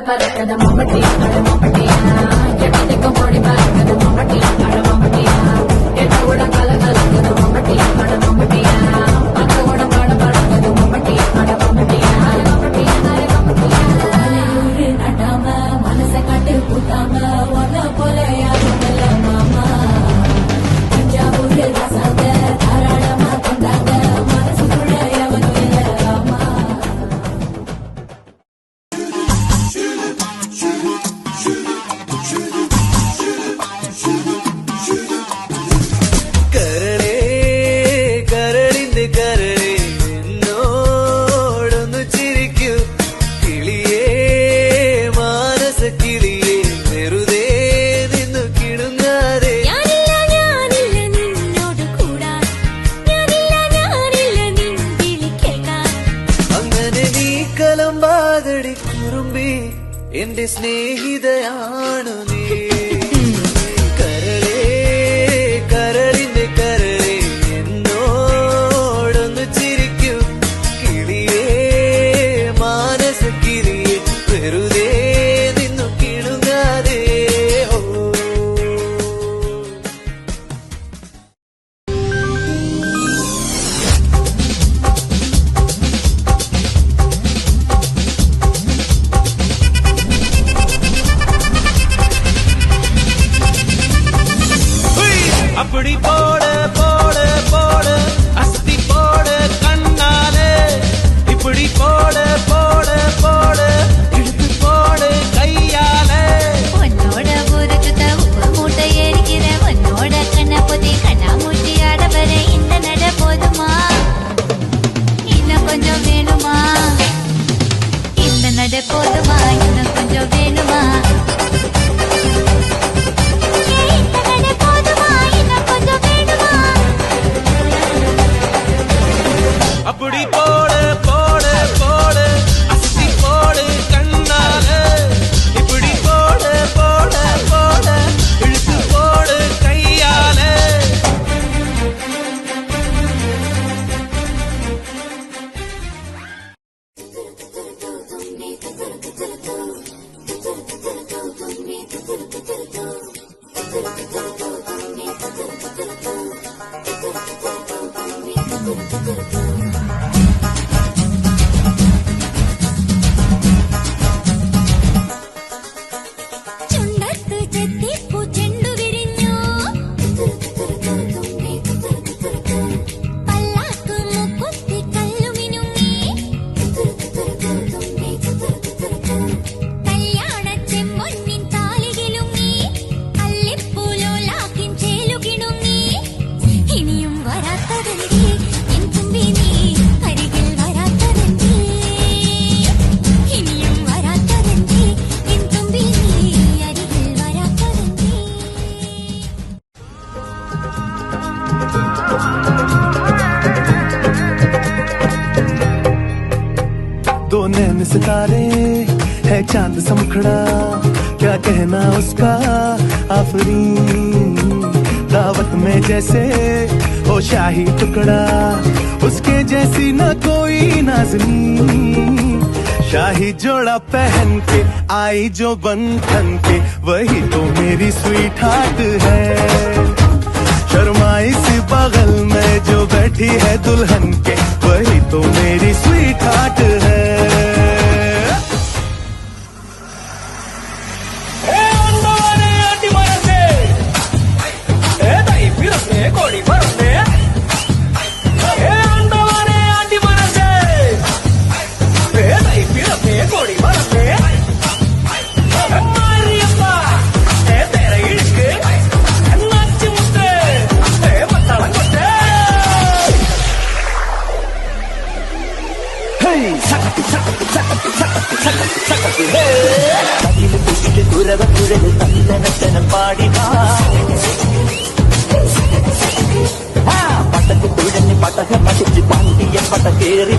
பறக்கத மம்பட்டி அட மம்பட்டியா எட்டத்துக்கும் பொடி பறக்கத மம்பட்டி அட மம்பட்டியா எட்டோட கல கலக்கத மம்பட்டி அட மம்பட்டியா பக்கோட பட பறக்கத மம்பட்டி அட மம்பட்டியா மம்பட்டியா மம்பட்டியா ஊரு நடாம மனச கட்டு கூட்டாம ஒன்ன போல யாரும் இல்ல மாமா தஞ்சாவூர் ரசாங்க தாராளமா தந்தாங்க மனசுக்குள்ள எவனும் இல்ல ஆமா എന്റെ സ്നേഹിതയാണു നീ കരളേ കരളിന്റെ കരളേ എന്നോടൊന്ന് ചിരിക്കൂ കിളിയേ മാനസ കിളിയേ വെറുതെ നിന്നു കിണുങ്ങാതെ அப்படி போடு போடு போடு அஸ்தி போடு கண்ணாலே இப்படி போடு போடு போடு இழுத்து போடு கையாலே உன்னோட ஒரு சுத்த உப்பு மூட்டை எரிக்கிற உன்னோட கண்ண பொதி கண்ணா மூட்டி ஆட வர இந்த நட போதுமா இன்னும் கொஞ்சம் வேணுமா இந்த நட போதுமா இன்னும் கொஞ்சம் வேணுமா அப்படி போடு போடு போடு அஸ்தி போடு கண்ணாலே இப்படி போடு போடு போடு இழுத்து போடு கையாலே ചുണ്ടത്ത് ചെത്തിപ്പൂ ചെണ്ടു വിരിഞ്ഞു പല്ലാക്ക് മുക്കുത്തി കല്ലു മിനുങ്ങി കല്യാണ ചെമ്മൊന്നിൻ താലി കിലുങ്ങി അല്ലിപ്പൂലോലാക്കിൻ ചേലു കിണുങ്ങി ഇനിയും വരാത്തതെന്തേ എൻ തുമ്പി നീ അരികിൽ വരാത്തതെന്തേ ഇനിയും വരാത്തതെന്തേ എൻ തുമ്പി നീ അരികിൽ വരാത്തതെന്തേ दो नैन सितारे है चांद समखड़ा क्या कहना उसका आफरीन दावत में जैसे हो शाही टुकड़ा उसके जैसी न कोई नाज़नीन शाही जोड़ा पहन के आई जो बंधन के वही तो मेरी स्वीट हार्ट है शर्माई सी बगल में जो बैठी है दुल्हन के वही तो मेरी स्वीट हार्ट है പട്ടക്ക് തുഴഞ്ഞ് പട്ടക മടിച്ച് പണ്ടിയ പട്ട കേറി